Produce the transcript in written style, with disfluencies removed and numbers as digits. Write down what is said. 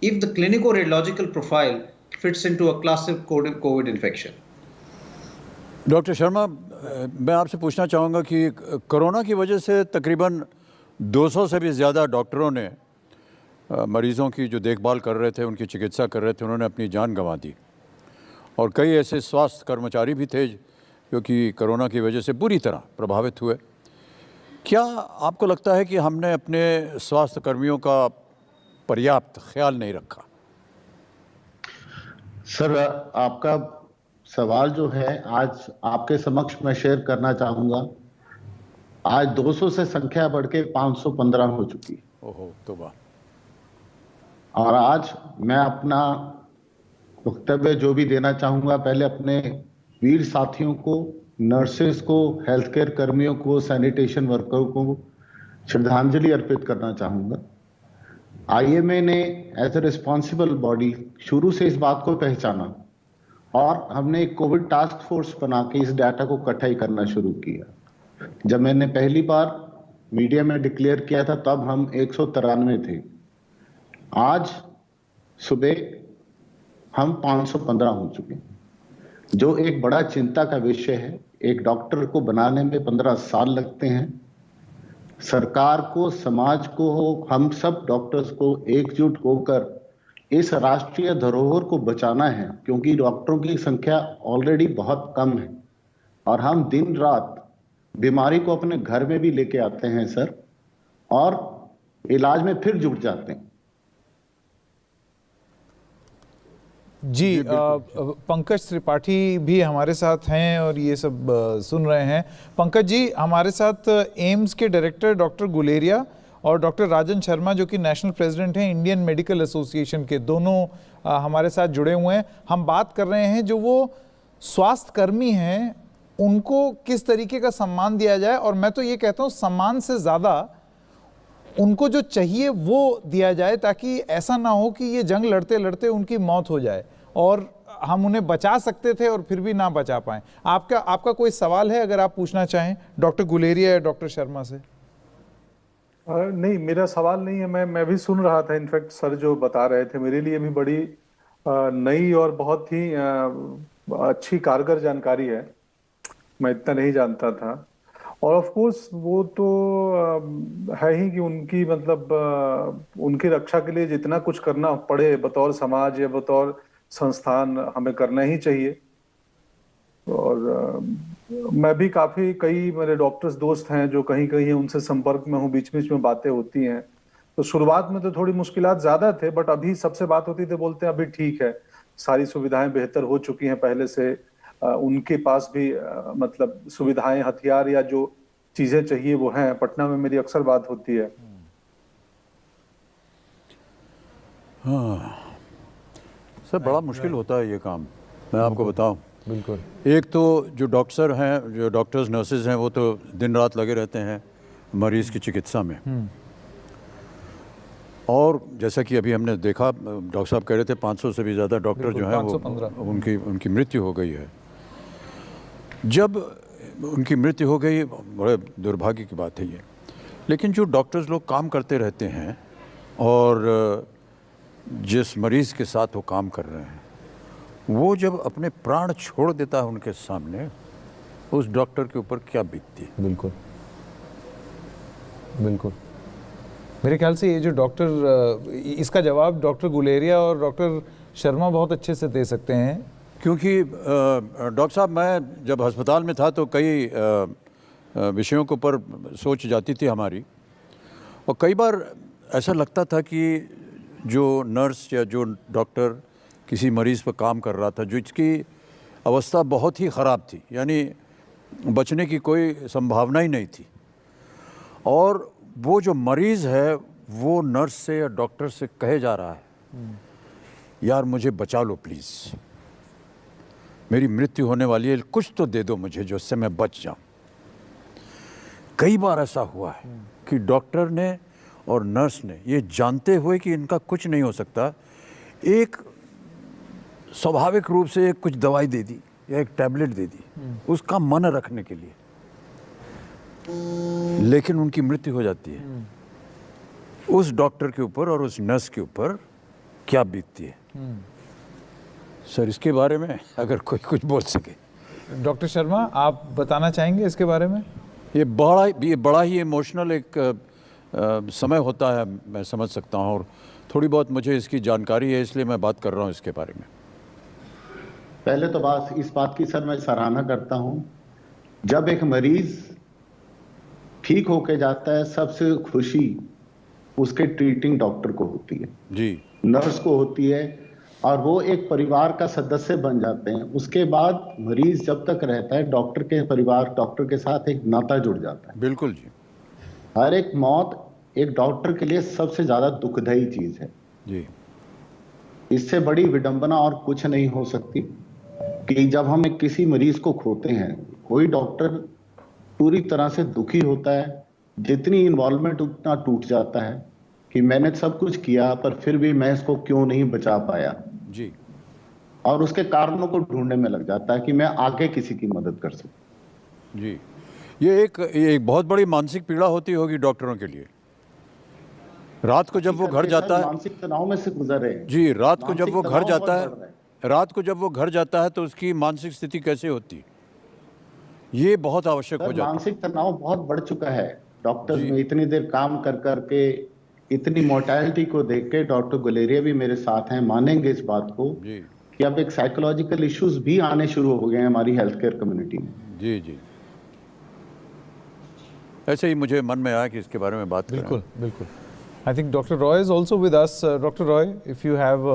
if the clinico-radiological profile fits into a classic COVID infection. Doctor Sharma, मैं आपसे पूछना चाहूँगा कि कोरोना की वजह से तकरीबन 200 से भी ज़्यादा डॉक्टरों ने मरीज़ों की जो देखभाल कर रहे थे, उनकी चिकित्सा कर रहे थे, उन्होंने अपनी जान गंवा दी। और कई ऐसे स्वास्थ्य कर्मचारी भी थे जो कि कोरोना की वजह से बुरी तरह प्रभावित हुए। क्या आपको लगता है कि हमने अपने स्वास्थ्य कर्मियों का पर्याप्त ख्याल नहीं रखा? सर, आपका सवाल जो है आज आपके समक्ष मैं शेयर करना चाहूँगा। आज 200 से संख्या बढ़ के 515 हो चुकी। ओहो, तौबा। और आज मैं अपना वक्तव्य जो भी देना चाहूँगा, पहले अपने वीर साथियों को, नर्सेस को, हेल्थ केयर कर्मियों को, सैनिटेशन वर्करों को श्रद्धांजलि अर्पित करना चाहूँगा। IMA ने एज ए रिस्पॉन्सिबल बॉडी शुरू से इस बात को पहचाना और हमने एक कोविड टास्क फोर्स बना के इस डाटा को इकट्ठाई करना शुरू किया। जब मैंने पहली बार मीडिया में डिक्लेयर किया था तब हम 193 थे। आज सुबह हम 515 हो चुके, जो एक बड़ा चिंता का विषय है। एक डॉक्टर को बनाने में 15 साल लगते हैं। सरकार को, समाज को, हम सब डॉक्टर्स को एकजुट होकर इस राष्ट्रीय धरोहर को बचाना है, क्योंकि डॉक्टरों की संख्या ऑलरेडी बहुत कम है और हम दिन रात बीमारी को अपने घर में भी लेके आते हैं सर, और इलाज में फिर जुट जाते हैं। जी, पंकज त्रिपाठी भी हमारे साथ हैं और ये सब सुन रहे हैं। पंकज जी, हमारे साथ एम्स के डायरेक्टर डॉक्टर गुलेरिया और डॉक्टर राजन शर्मा, जो कि नेशनल प्रेसिडेंट हैं इंडियन मेडिकल एसोसिएशन के, दोनों हमारे साथ जुड़े हुए हैं। हम बात कर रहे हैं जो वो स्वास्थ्य कर्मी हैं, उनको किस तरीके का सम्मान दिया जाए, और मैं तो ये कहता हूँ सम्मान से ज़्यादा उनको जो चाहिए वो दिया जाए, ताकि ऐसा ना हो कि ये जंग लड़ते लड़ते उनकी मौत हो जाए और हम उन्हें बचा सकते थे और फिर भी ना बचा पाएं। आपका कोई सवाल है अगर आप पूछना चाहें डॉक्टर गुलेरिया या डॉक्टर शर्मा से? नहीं, मेरा सवाल नहीं है। मैं भी सुन रहा था। इनफैक्ट सर जो बता रहे थे मेरे लिए भी बड़ी नई और बहुत ही अच्छी कारगर जानकारी है। मैं इतना नहीं जानता था। और ऑफ कोर्स वो तो है ही कि उनकी मतलब उनकी रक्षा के लिए जितना कुछ करना पड़े बतौर समाज या बतौर संस्थान हमें करना ही चाहिए। और मैं भी कई मेरे डॉक्टर्स दोस्त हैं जो कहीं कहीं उनसे संपर्क में हूँ, बीच बीच में बातें होती हैं। तो शुरुआत में तो थोड़ी मुश्किलात ज्यादा थे, बट अभी सबसे बात होती थी, बोलते हैं अभी ठीक है, सारी सुविधाएं बेहतर हो चुकी हैं पहले से। उनके पास भी मतलब सुविधाएं, हथियार या जो चीजें चाहिए वो हैं। पटना में मेरी अक्सर बात होती है। हाँ सर, बड़ा मुश्किल होता है ये काम, मैं आपको बताऊं। बिल्कुल। एक तो जो डॉक्टर हैं, जो डॉक्टर्स नर्सेज हैं, वो तो दिन रात लगे रहते हैं मरीज़ की चिकित्सा में। और जैसा कि अभी हमने देखा, डॉक्टर साहब कह रहे थे 500 से भी ज़्यादा डॉक्टर जो हैं वो उनकी मृत्यु हो गई है। जब उनकी मृत्यु हो गई, बड़े दुर्भाग्य की बात है ये। लेकिन जो डॉक्टर्स लोग काम करते रहते हैं और जिस मरीज़ के साथ वो काम कर रहे हैं, वो जब अपने प्राण छोड़ देता है उनके सामने, उस डॉक्टर के ऊपर क्या बीतती है। बिल्कुल बिल्कुल। मेरे ख्याल से ये जो डॉक्टर, इसका जवाब डॉक्टर गुलेरिया और डॉक्टर शर्मा बहुत अच्छे से दे सकते हैं। क्योंकि डॉक्टर साहब, मैं जब अस्पताल में था तो कई विषयों के ऊपर सोच जाती थी हमारी, और कई बार ऐसा लगता था कि जो नर्स या जो डॉक्टर किसी मरीज़ पर काम कर रहा था, जो इसकी अवस्था बहुत ही ख़राब थी, यानी बचने की कोई संभावना ही नहीं थी, और वो जो मरीज़ है वो नर्स से या डॉक्टर से कहे जा रहा है, यार मुझे बचा लो प्लीज़, मेरी मृत्यु होने वाली है, कुछ तो दे दो मुझे जो उससे मैं बच जाऊं। कई बार ऐसा हुआ है कि डॉक्टर ने और नर्स ने ये जानते हुए कि इनका कुछ नहीं हो सकता, एक स्वाभाविक रूप से एक कुछ दवाई दे दी या एक टैबलेट दे दी उसका मन रखने के लिए, लेकिन उनकी मृत्यु हो जाती है। उस डॉक्टर के ऊपर और उस नर्स के ऊपर क्या बीतती है। सर इसके बारे में अगर कोई कुछ बोल सके। डॉक्टर शर्मा, आप बताना चाहेंगे इसके बारे में? ये बड़ा ही इमोशनल एक समय होता है, मैं समझ सकता हूँ, और थोड़ी बहुत मुझे इसकी जानकारी है, इसलिए मैं बात कर रहा हूँ इसके बारे में। पहले तो इस बात की सर मैं सराहना करता हूँ, जब एक मरीज ठीक होके जाता है सबसे खुशी उसके ट्रीटिंग डॉक्टर को होती है जी, नर्स को होती है, और वो एक परिवार का सदस्य बन जाते हैं। उसके बाद मरीज जब तक रहता है डॉक्टर के परिवार, डॉक्टर के साथ एक नाता जुड़ जाता है। बिल्कुल जी। हर एक मौत एक डॉक्टर के लिए सबसे ज्यादा दुखदाई चीज है जी। इससे बड़ी विडंबना और कुछ नहीं हो सकती कि जब हम एक किसी मरीज को खोते हैं, कोई डॉक्टर पूरी तरह से दुखी होता है, जितनी इन्वॉल्वमेंट उतना टूट जाता है कि मैंने सब कुछ किया पर फिर भी मैं इसको क्यों नहीं बचा पाया, जी। और उसके कारणों को ढूंढने में लग जाता है कि मैं आगे किसी की मदद कर सकूं। जी, ये एक बहुत बड़ी मानसिक पीड़ा होती होगी डॉक्टरों के लिए। रात को जब वो घर जाता है, मानसिक तनाव में से गुजर रहे हैं जी, रात को जब वो घर मानसिक जाता तनाव है, बहुत बढ़ रहा है। रात को जब वो घर जाता है तो उसकी मानसिक स्थिति कैसे होती है, ये बहुत आवश्यक हो सर, जाता है। मानसिक तनाव बहुत बढ़ चुका है। डॉक्टर्स में इतनी देर काम कर करके इतनी मोर्टेलिटी को देख के, डॉक्टर गुलेरिया भी मेरे साथ हैं, मानेंगे इस बात को जी कि अब एक साइकोलॉजिकल इश्यूज भी आने शुरू हो गए हैं हमारी हेल्थ केयर कम्युनिटी में। जी जी, ऐसे ही मुझे मन में आया कि इसके बारे में बात करें। बिल्कुल बिल्कुल। I think Dr. Roy is also with us. Dr. Roy, if you have